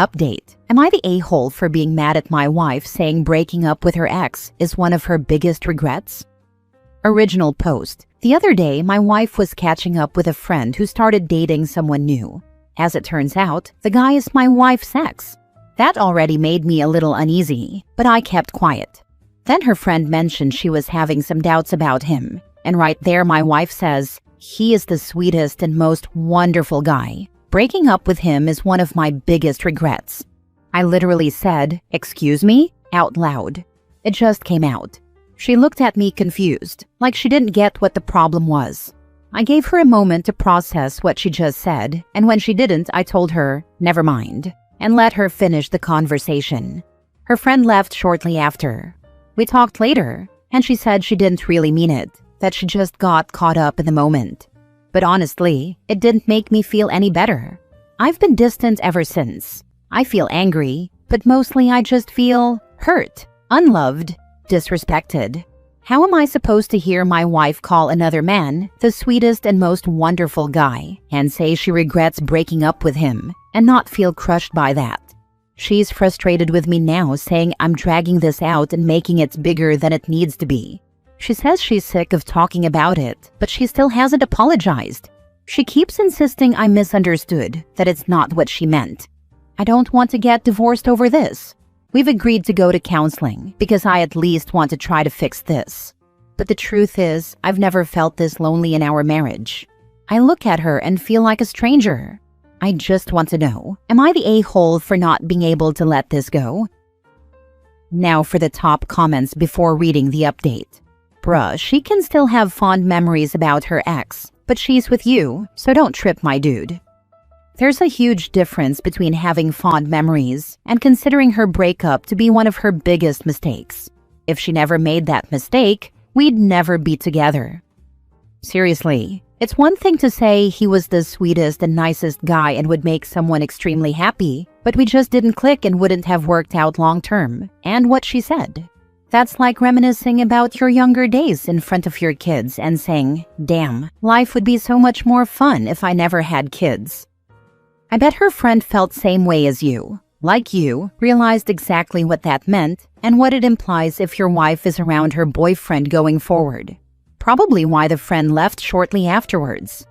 Update. Am I the a-hole for being mad at my wife saying breaking up with her ex is one of her biggest regrets? Original post. The other day, my wife was catching up with a friend who started dating someone new. As it turns out, the guy is my wife's ex. That already made me a little uneasy, but I kept quiet. Then her friend mentioned she was having some doubts about him, and right there my wife says, "He is the sweetest and most wonderful guy. Breaking up with him is one of my biggest regrets." I literally said, "Excuse me?" out loud. It just came out. She looked at me confused, like she didn't get what the problem was. I gave her a moment to process what she just said, and when she didn't, I told her, "Never mind," and let her finish the conversation. Her friend left shortly after. We talked later, and she said she didn't really mean it, that she just got caught up in the moment. But honestly, it didn't make me feel any better. I've been distant ever since. I feel angry, but mostly I just feel hurt, unloved, disrespected. How am I supposed to hear my wife call another man the sweetest and most wonderful guy and say she regrets breaking up with him and not feel crushed by that? She's frustrated with me now, saying I'm dragging this out and making it bigger than it needs to be. She says she's sick of talking about it, but she still hasn't apologized. She keeps insisting I misunderstood, that it's not what she meant. I don't want to get divorced over this. We've agreed to go to counseling because I at least want to try to fix this. But the truth is, I've never felt this lonely in our marriage. I look at her and feel like a stranger. I just want to know, am I the a-hole for not being able to let this go? Now for the top comments before reading the update. Bruh, she can still have fond memories about her ex, but she's with you, so don't trip my dude. There's a huge difference between having fond memories and considering her breakup to be one of her biggest mistakes. If she never made that mistake, we'd never be together. Seriously, it's one thing to say he was the sweetest and nicest guy and would make someone extremely happy, but we just didn't click and wouldn't have worked out long term, and what she said. That's like reminiscing about your younger days in front of your kids and saying, "Damn, life would be so much more fun if I never had kids." I bet her friend felt same way as you. Like you, realized exactly what that meant and what it implies if your wife is around her boyfriend going forward. Probably why the friend left shortly afterwards.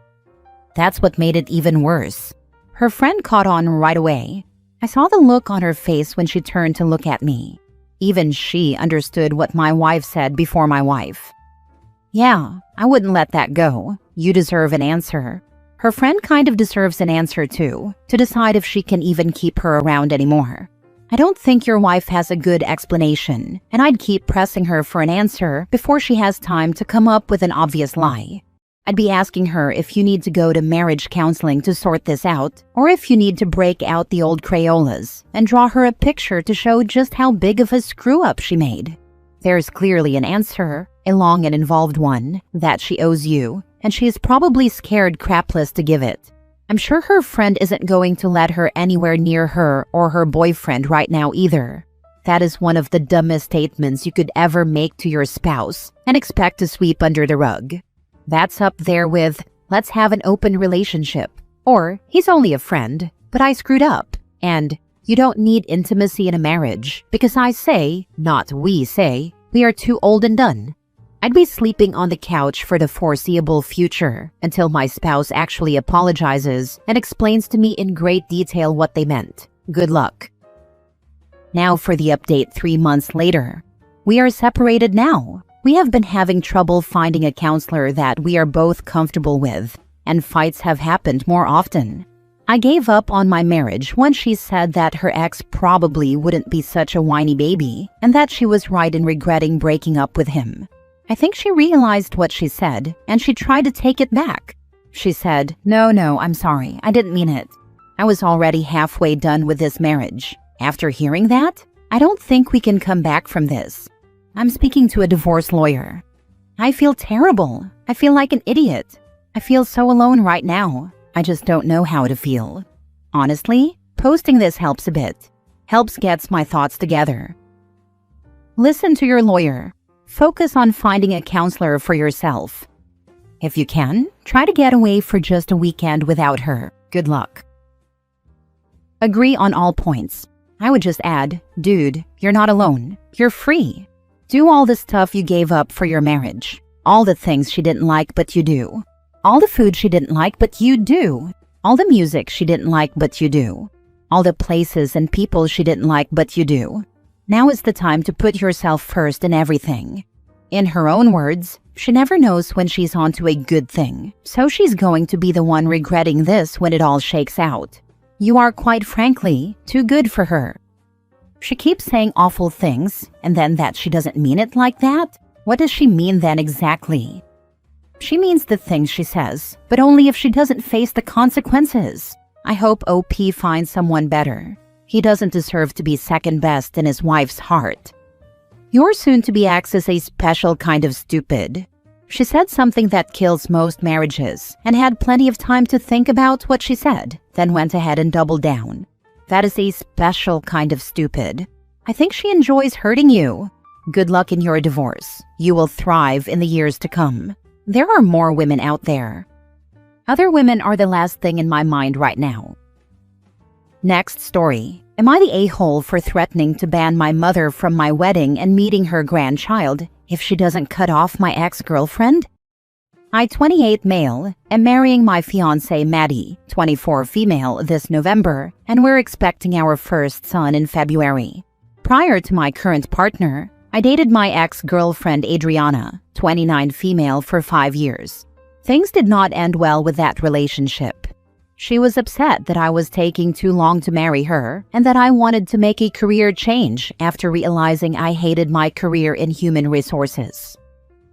That's what made it even worse. Her friend caught on right away. I saw the look on her face when she turned to look at me. Even she understood what my wife said before my wife. "Yeah, I wouldn't let that go. You deserve an answer." Her friend kind of deserves an answer too, to decide if she can even keep her around anymore. I don't think your wife has a good explanation, and I'd keep pressing her for an answer before she has time to come up with an obvious lie. I'd be asking her if you need to go to marriage counseling to sort this out, or if you need to break out the old Crayolas and draw her a picture to show just how big of a screw-up she made. There's clearly an answer, a long and involved one, that she owes you, and she is probably scared crapless to give it. I'm sure her friend isn't going to let her anywhere near her or her boyfriend right now either. That is one of the dumbest statements you could ever make to your spouse and expect to sweep under the rug. That's up there with, "Let's have an open relationship," or "He's only a friend, but I screwed up," and "You don't need intimacy in a marriage because I say, not we say, we are too old and done." I'd be sleeping on the couch for the foreseeable future until my spouse actually apologizes and explains to me in great detail what they meant. Good luck. Now for the update 3 months later. We are separated now. We have been having trouble finding a counselor that we are both comfortable with, and fights have happened more often. I gave up on my marriage when she said that her ex probably wouldn't be such a whiny baby, and that she was right in regretting breaking up with him. I think she realized what she said, and she tried to take it back. She said, No, I'm sorry, I didn't mean it. I was already halfway done with this marriage. After hearing that, I don't think we can come back from this. I'm speaking to a divorce lawyer. I feel terrible. I feel like an idiot. I feel so alone right now. I just don't know how to feel. Honestly, posting this helps a bit. Helps gets my thoughts together. Listen to your lawyer. Focus on finding a counselor for yourself. If you can, try to get away for just a weekend without her. Good luck. agree on all points. I would just add, dude, you're not alone. You're free. Do all the stuff you gave up for your marriage. All the things she didn't like, but you do. All the food she didn't like, but you do. All the music she didn't like, but you do. All the places and people she didn't like, but you do. Now is the time to put yourself first in everything. In her own words, she never knows when she's onto a good thing, so she's going to be the one regretting this when it all shakes out. You are, quite frankly, too good for her. She keeps saying awful things, and then that she doesn't mean it like that? What does she mean then exactly? She means the things she says, but only if she doesn't face the consequences. I hope OP finds someone better. He doesn't deserve to be second best in his wife's heart. Your soon-to-be ex is a special kind of stupid. She said something that kills most marriages and had plenty of time to think about what she said, then went ahead and doubled down. That is a special kind of stupid. I think she enjoys hurting you. Good luck in your divorce. You will thrive in the years to come. There are more women out there. Other women are the last thing in my mind right now. Next story. Am I the a-hole for threatening to ban my mother from my wedding and meeting her grandchild if she doesn't cut off my ex-girlfriend? I, 28 male, am marrying my fiancée Maddie, 24 female, this November, and we're expecting our first son in February. Prior to my current partner, I dated my ex-girlfriend Adriana, 29 female, for 5 years. Things did not end well with that relationship. She was upset that I was taking too long to marry her and that I wanted to make a career change after realizing I hated my career in human resources.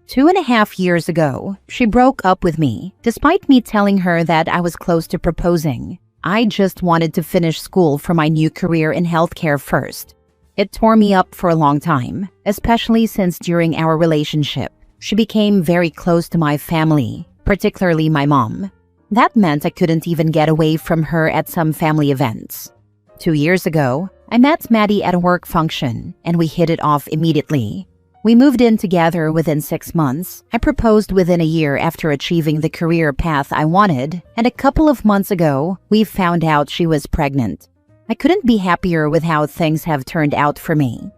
2.5 years ago, she broke up with me, despite me telling her that I was close to proposing. I just wanted to finish school for my new career in healthcare first. It tore me up for a long time, especially since during our relationship, she became very close to my family, particularly my mom. That meant I couldn't even get away from her at some family events. 2 years ago, I met Maddie at a work function, and we hit it off immediately. We moved in together within 6 months. I proposed within a year after achieving the career path I wanted, and a couple of months ago, we found out she was pregnant. I couldn't be happier with how things have turned out for me.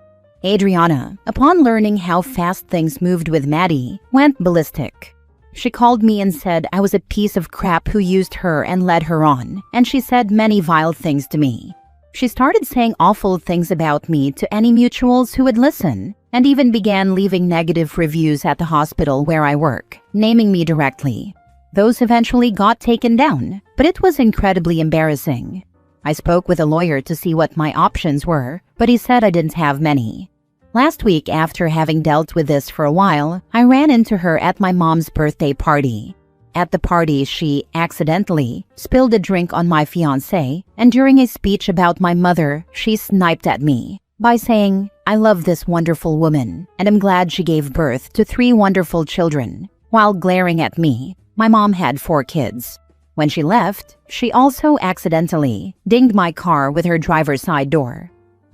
Adriana, upon learning how fast things moved with Maddie, went ballistic. She called me and said I was a piece of crap who used her and led her on, and she said many vile things to me. She started saying awful things about me to any mutuals who would listen, and even began leaving negative reviews at the hospital where I work, naming me directly. Those eventually got taken down, but it was incredibly embarrassing. I spoke with a lawyer to see what my options were, but he said I didn't have many. Last week, after having dealt with this for a while, I ran into her at my mom's birthday party. At the party, she accidentally spilled a drink on my fiancé, and during a speech about my mother, she sniped at me by saying, "I love this wonderful woman, and I'm glad she gave birth to 3 wonderful children," while glaring at me. My mom had 4 kids. When she left, she also accidentally dinged my car with her driver's side door.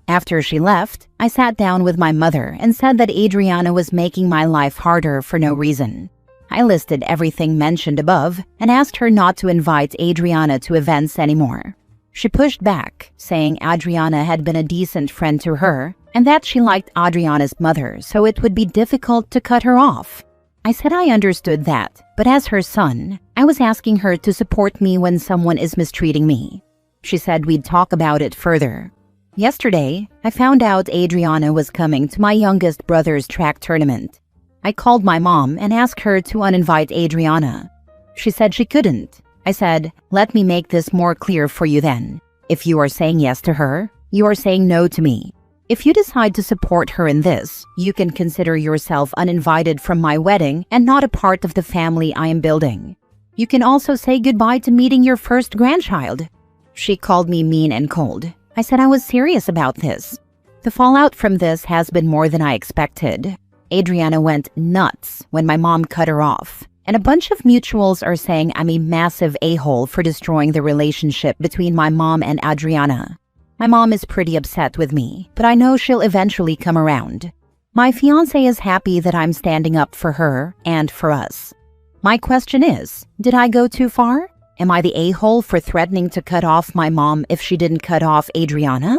After she left, I sat down with my mother and said that Adriana was making my life harder for no reason. I listed everything mentioned above and asked her not to invite Adriana to events anymore. She pushed back, saying Adriana had been a decent friend to her and that she liked Adriana's mother, so it would be difficult to cut her off. I said I understood that, but as her son, I was asking her to support me when someone is mistreating me. She said we'd talk about it further. Yesterday, I found out Adriana was coming to my youngest brother's track tournament. I called my mom and asked her to uninvite Adriana. She said she couldn't. I said, "Let me make this more clear for you then. If you are saying yes to her, you are saying no to me. If you decide to support her in this, you can consider yourself uninvited from my wedding and not a part of the family I am building. You can also say goodbye to meeting your first grandchild." She called me mean and cold. I said I was serious about this. The fallout from this has been more than I expected. Adriana went nuts when my mom cut her off, and a bunch of mutuals are saying I'm a massive a-hole for destroying the relationship between my mom and Adriana. My mom is pretty upset with me, but I know she'll eventually come around. My fiancé is happy that I'm standing up for her and for us. My question is, did I go too far? Am I the a-hole for threatening to cut off my mom if she didn't cut off Adriana?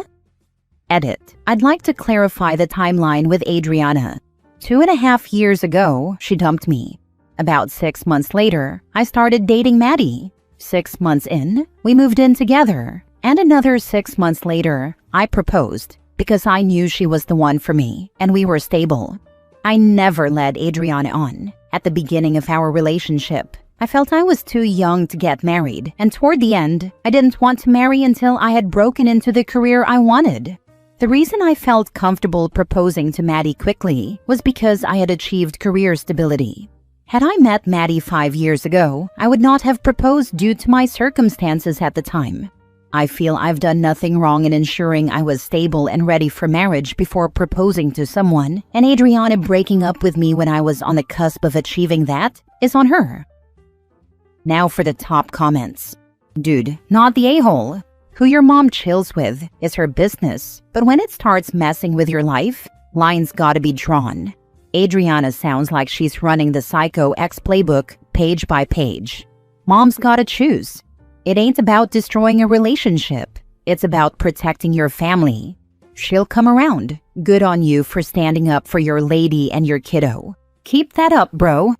Edit. I'd like to clarify the timeline with Adriana. 2.5 years ago, she dumped me. About 6 months later, I started dating Maddie. 6 months in, we moved in together. And another 6 months later, I proposed because I knew she was the one for me and we were stable. I never led Adriana on. At the beginning of our relationship, I felt I was too young to get married, and toward the end, I didn't want to marry until I had broken into the career I wanted. The reason I felt comfortable proposing to Maddie quickly was because I had achieved career stability. Had I met Maddie 5 years ago, I would not have proposed due to my circumstances at the time. I feel I've done nothing wrong in ensuring I was stable and ready for marriage before proposing to someone, and Adriana breaking up with me when I was on the cusp of achieving that is on her. Now for the top comments. Dude, not the a-hole. Who your mom chills with is her business, but when it starts messing with your life, lines gotta be drawn. Adriana sounds like she's running the Psycho X playbook page by page. Mom's gotta choose. It ain't about destroying a relationship. It's about protecting your family. She'll come around. Good on you for standing up for your lady and your kiddo. Keep that up, bro.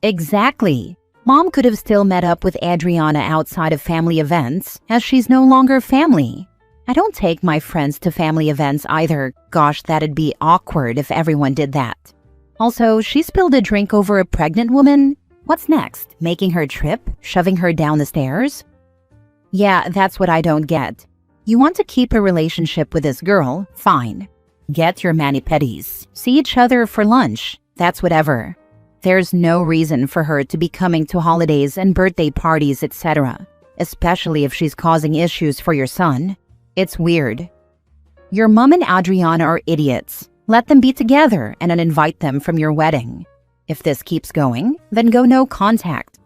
Exactly. Mom could have still met up with Adriana outside of family events, as she's no longer family. I don't take my friends to family events either. Gosh, that'd be awkward if everyone did that. Also, she spilled a drink over a pregnant woman. What's next? Making her trip? Shoving her down the stairs? Yeah, that's what I don't get. You want to keep a relationship with this girl? Fine. Get your mani-pedis. See each other for lunch. That's whatever. There's no reason for her to be coming to holidays and birthday parties, etc., especially if she's causing issues for your son. It's weird. Your mom and Adriana are idiots. Let them be together and uninvite them from your wedding. If this keeps going, then go no contact.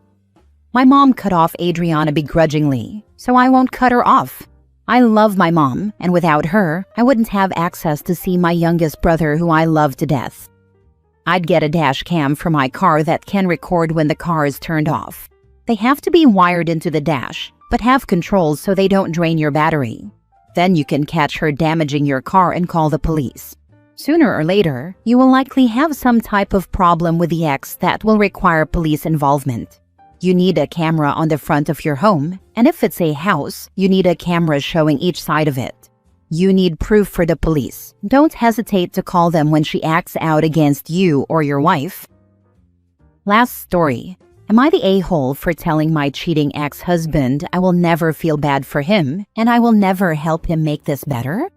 My mom cut off Adriana begrudgingly, so I won't cut her off. I love my mom, and without her, I wouldn't have access to see my youngest brother who I love to death. I'd get a dash cam for my car that can record when the car is turned off. They have to be wired into the dash, but have controls so they don't drain your battery. Then you can catch her damaging your car and call the police. Sooner or later, you will likely have some type of problem with the ex that will require police involvement. You need a camera on the front of your home, and if it's a house, you need a camera showing each side of it. You need proof for the police. Don't hesitate to call them when she acts out against you or your wife. Last story. Am I the a-hole for telling my cheating ex-husband I will never feel bad for him and I will never help him make this better?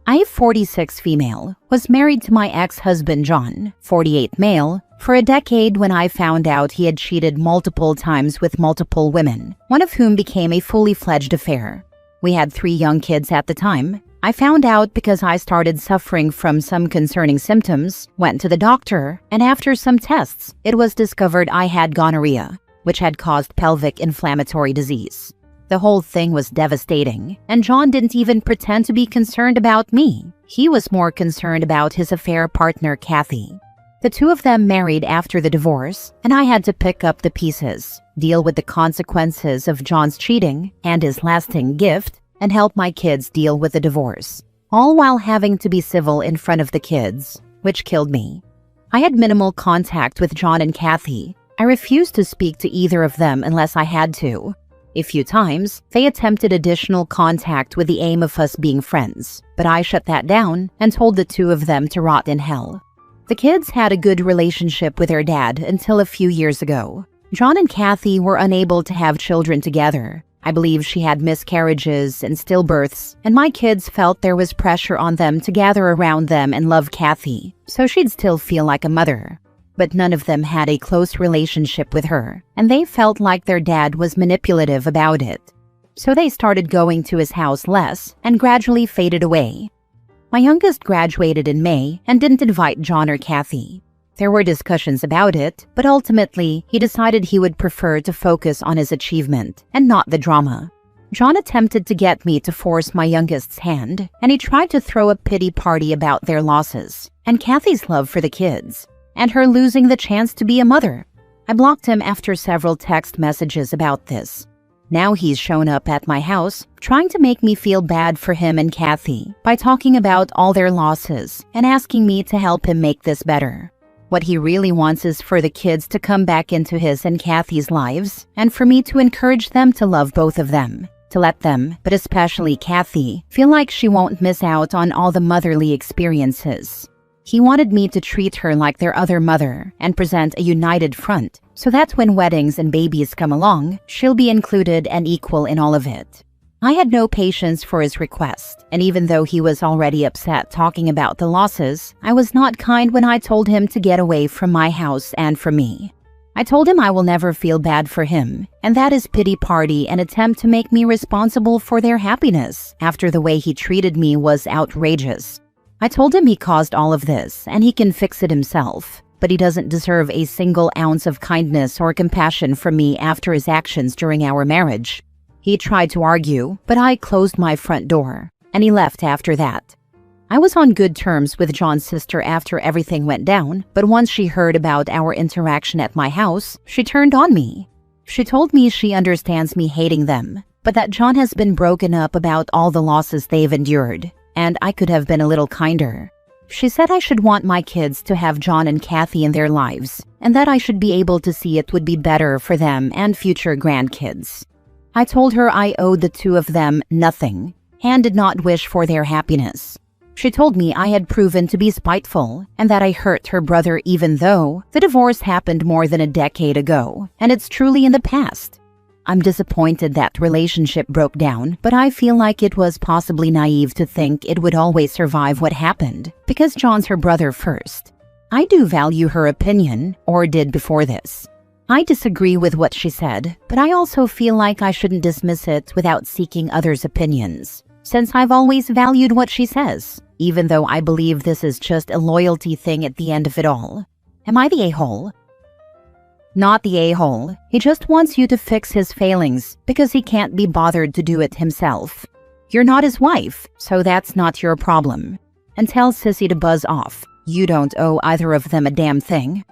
I, 46 female, was married to my ex-husband John, 48 male, for a decade when I found out he had cheated multiple times with multiple women, one of whom became a fully fledged affair. We had 3 young kids at the time. I found out because I started suffering from some concerning symptoms, went to the doctor, and after some tests, it was discovered I had gonorrhea, which had caused pelvic inflammatory disease. The whole thing was devastating, and John didn't even pretend to be concerned about me. He was more concerned about his affair partner, Kathy. The two of them married after the divorce, and I had to pick up the pieces, deal with the consequences of John's cheating and his lasting gift, and help my kids deal with the divorce, all while having to be civil in front of the kids, which killed me. I had minimal contact with John and Kathy. I refused to speak to either of them unless I had to. A few times, they attempted additional contact with the aim of us being friends, but I shut that down and told the two of them to rot in hell. The kids had a good relationship with their dad until a few years ago. John and Kathy were unable to have children together. I believe she had miscarriages and stillbirths, and my kids felt there was pressure on them to gather around them and love Kathy, so she'd still feel like a mother. But none of them had a close relationship with her, and they felt like their dad was manipulative about it. So they started going to his house less and gradually faded away. My youngest graduated in May and didn't invite John or Kathy. There were discussions about it, but ultimately, he decided he would prefer to focus on his achievement and not the drama. John attempted to get me to force my youngest's hand, and he tried to throw a pity party about their losses and Kathy's love for the kids, and her losing the chance to be a mother. I blocked him after several text messages about this. Now he's shown up at my house, trying to make me feel bad for him and Kathy by talking about all their losses and asking me to help him make this better. What he really wants is for the kids to come back into his and Kathy's lives, and for me to encourage them to love both of them, to let them, but especially Kathy, feel like she won't miss out on all the motherly experiences. He wanted me to treat her like their other mother and present a united front, so that when weddings and babies come along, she'll be included and equal in all of it. I had no patience for his request, and even though he was already upset talking about the losses, I was not kind when I told him to get away from my house and from me. I told him I will never feel bad for him, and that his pity party and attempt to make me responsible for their happiness after the way he treated me was outrageous. I told him he caused all of this and he can fix it himself, but he doesn't deserve a single ounce of kindness or compassion from me after his actions during our marriage. He tried to argue, but I closed my front door, and he left after that. I was on good terms with John's sister after everything went down, but once she heard about our interaction at my house, she turned on me. She told me she understands me hating them, but that John has been broken up about all the losses they've endured, and I could have been a little kinder. She said I should want my kids to have John and Kathy in their lives, and that I should be able to see it would be better for them and future grandkids. I told her I owed the two of them nothing, and did not wish for their happiness. She told me I had proven to be spiteful, and that I hurt her brother even though the divorce happened more than a decade ago, and it's truly in the past. I'm disappointed that relationship broke down, but I feel like it was possibly naive to think it would always survive what happened, because John's her brother first. I do value her opinion, or did before this. I disagree with what she said, but I also feel like I shouldn't dismiss it without seeking others' opinions, since I've always valued what she says, even though I believe this is just a loyalty thing at the end of it all. Am I the a-hole? Not the a-hole. He just wants you to fix his failings because he can't be bothered to do it himself. You're not his wife, so that's not your problem. And tell Sissy to buzz off. You don't owe either of them a damn thing.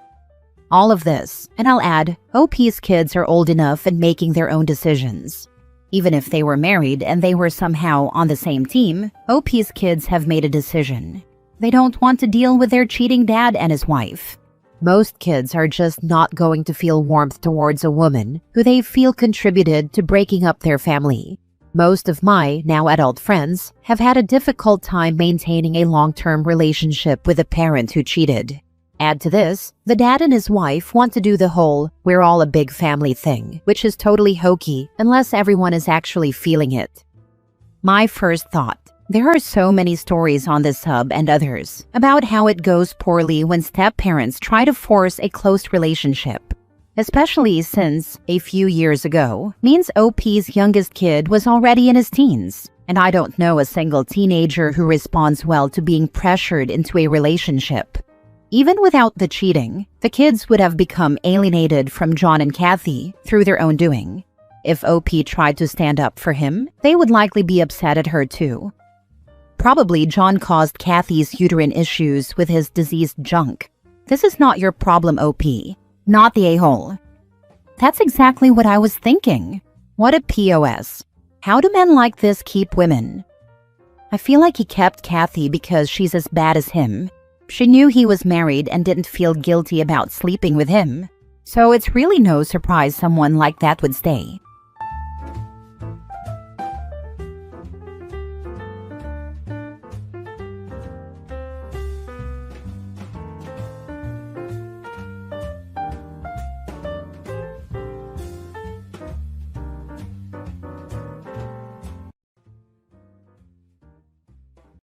All of this, and I'll add, OP's kids are old enough and making their own decisions. Even if they were married and they were somehow on the same team, OP's kids have made a decision. They don't want to deal with their cheating dad and his wife. Most kids are just not going to feel warmth towards a woman who they feel contributed to breaking up their family. Most of my now adult friends have had a difficult time maintaining a long-term relationship with a parent who cheated. Add to this, the dad and his wife want to do the whole "we're all a big family" thing, which is totally hokey unless everyone is actually feeling it. My first thought: there are so many stories on this hub and others about how it goes poorly when step-parents try to force a close relationship, especially since a few years ago means OP's youngest kid was already in his teens, and I don't know a single teenager who responds well to being pressured into a relationship. Even without the cheating, the kids would have become alienated from John and Kathy through their own doing. If OP tried to stand up for him, they would likely be upset at her too. Probably John caused Kathy's uterine issues with his diseased junk. This is not your problem, OP. Not the a-hole. That's exactly what I was thinking. What a POS. How do men like this keep women? I feel like he kept Kathy because she's as bad as him. She knew he was married and didn't feel guilty about sleeping with him. So it's really no surprise someone like that would stay.